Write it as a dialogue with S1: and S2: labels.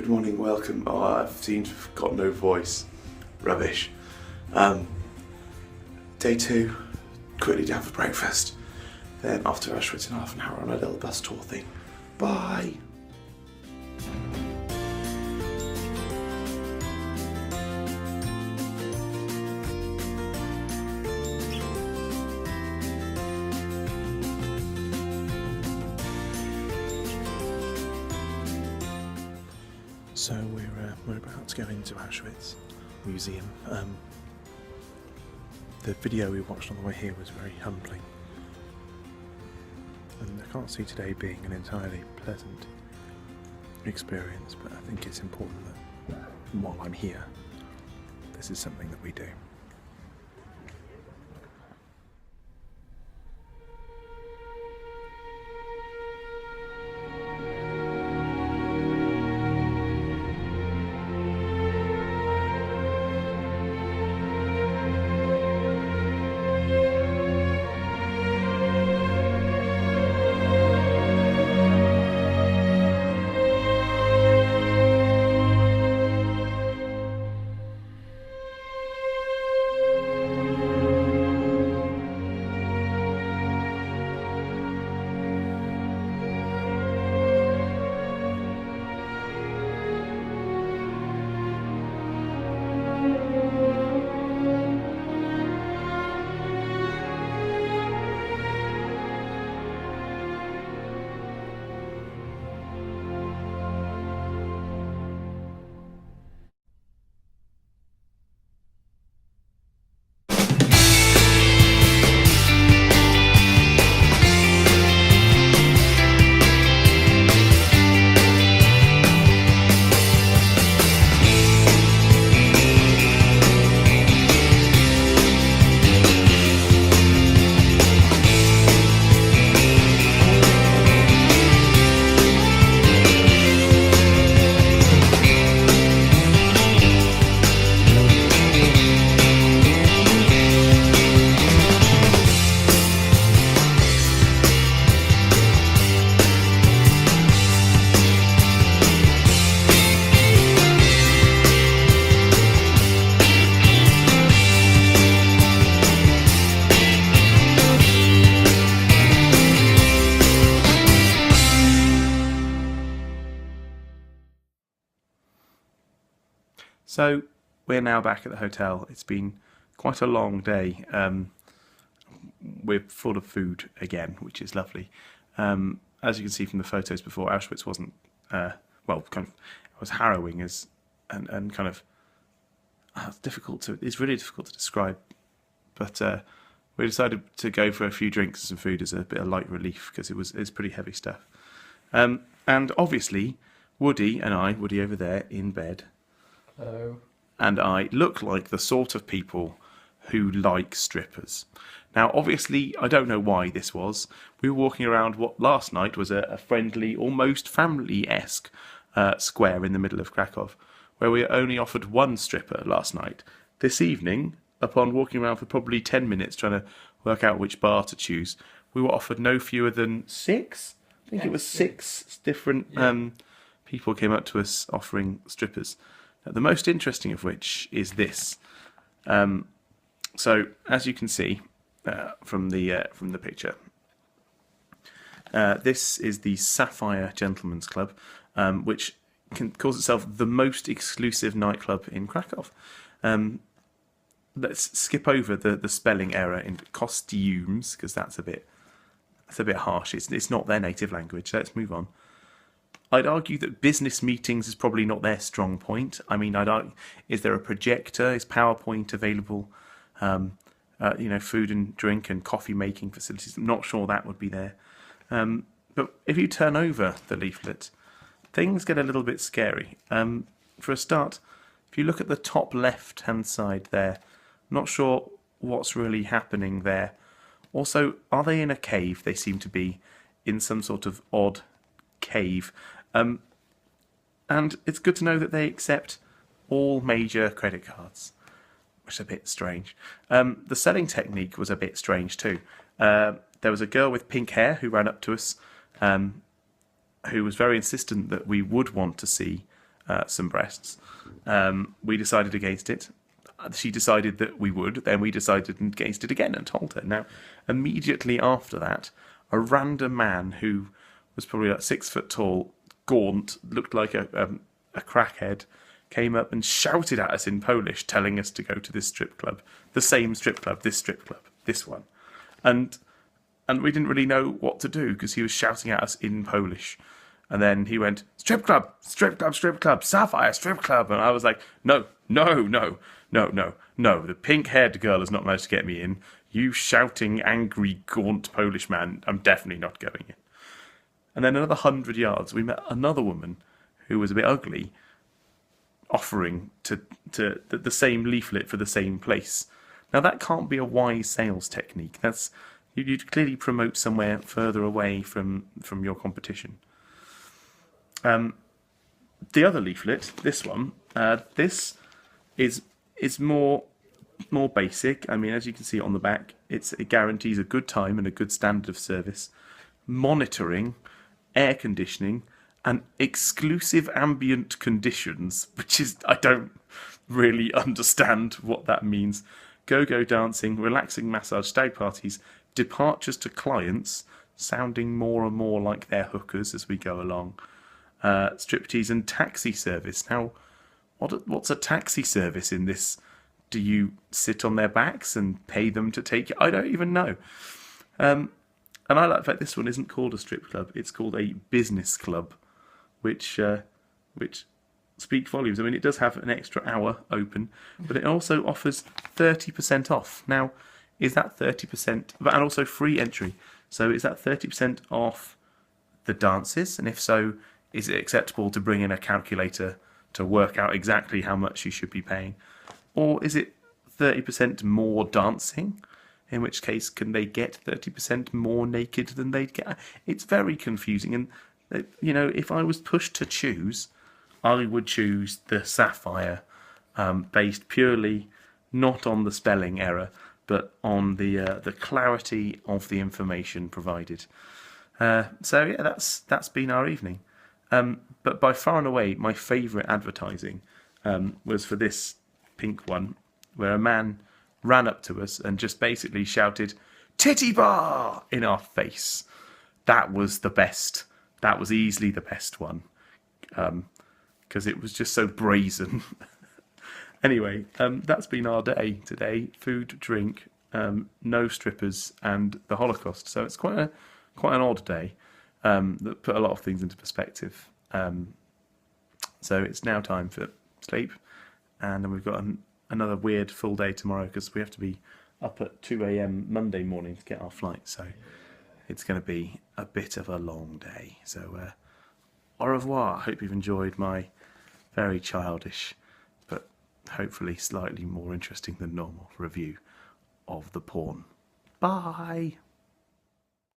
S1: Good morning, welcome. Oh, I've seemed to have got no voice. Rubbish. Day 2, quickly down for breakfast. Then off to Auschwitz in half an hour on a little bus tour thing. Bye! So we're about to go into Auschwitz Museum. The video we watched on the way here was very humbling, and I can't see today being an entirely pleasant experience, but I think it's important that while I'm here, this is something that we do. So we're now back at the hotel. It's been quite a long day. We're full of food again, which is lovely. As you can see from the photos before, Auschwitz wasn't, it was harrowing and kind of it's really difficult to describe. But we decided to go for a few drinks and some food as a bit of light relief because it's pretty heavy stuff. And obviously, Woody over there in bed,
S2: Hello.
S1: and I look like the sort of people who like strippers. Now, obviously, I don't know why this was. We were walking around what last night was a friendly, almost family-esque square in the middle of Krakow, where we were only offered one stripper last night. This evening, upon walking around for probably 10 minutes trying to work out which bar to choose, we were offered no fewer than 6? I think it was 6 different people came up to us offering strippers. The most interesting of which is this. So, as you can see from the picture, this is the Sapphire Gentlemen's Club, which calls itself the most exclusive nightclub in Krakow. Let's skip over the spelling error in costumes because that's a bit harsh. It's not their native language. Let's move on. I'd argue that business meetings is probably not their strong point. I mean, is there a projector? Is PowerPoint available? Food and drink and coffee making facilities. I'm not sure that would be there. But if you turn over the leaflet, things get a little bit scary. For a start, if you look at the top left-hand side there, not sure what's really happening there. Also, are they in a cave? They seem to be in some sort of odd cave. And it's good to know that they accept all major credit cards, which is a bit strange. The selling technique was a bit strange too. There was a girl with pink hair who ran up to us, who was very insistent that we would want to see some breasts. We decided against it. She decided that we would. Then we decided against it again and told her. Now, immediately after that, a random man who was probably like 6 foot tall, gaunt, looked like a crackhead, came up and shouted at us in Polish, telling us to go to this strip club, the same strip club, this one, and we didn't really know what to do because he was shouting at us in Polish. And then he went, strip club, strip club, strip club, Sapphire, strip club. And I was like, no. The pink-haired girl has not managed to get me in. You shouting, angry, gaunt Polish man, I'm definitely not going in. And then another 100 yards, we met another woman who was a bit ugly, offering to the same leaflet for the same place. Now, that can't be a wise sales technique. You'd clearly promote somewhere further away from your competition. The other leaflet, this one, this is more basic. I mean, as you can see on the back, it guarantees a good time and a good standard of service, monitoring, air conditioning, and exclusive ambient conditions, which is, I don't really understand what that means. Go-go dancing, relaxing massage, stag parties, departures to clients, sounding more and more like they're hookers as we go along. Striptease and taxi service. Now, what's a taxi service in this? Do you sit on their backs and pay them to take you? I don't even know. And I like the fact this one isn't called a strip club. It's called a business club, which speak volumes. I mean, it does have an extra hour open, but it also offers 30% off. Now, is that 30%, and also free entry? So is that 30% off the dances? And if so, is it acceptable to bring in a calculator to work out exactly how much you should be paying? Or is it 30% more dancing? In which case, can they get 30% more naked than they'd get? It's very confusing. And, if I was pushed to choose, I would choose the Sapphire, based purely not on the spelling error, but on the clarity of the information provided. That's been our evening. But by far and away, my favourite advertising was for this pink one, where a man ran up to us and just basically shouted, "Titty bar!" in our face. That was the best. That was easily the best one, because it was just so brazen. Anyway, that's been our day today. Food, drink, no strippers, and the Holocaust. So it's quite an odd day. That put a lot of things into perspective. So it's now time for sleep, and then we've got another weird full day tomorrow because we have to be up at 2 a.m. Monday morning to get our flight. So it's going to be a bit of a long day. So au revoir. I hope you've enjoyed my very childish, but hopefully slightly more interesting than normal review of the porn. Bye.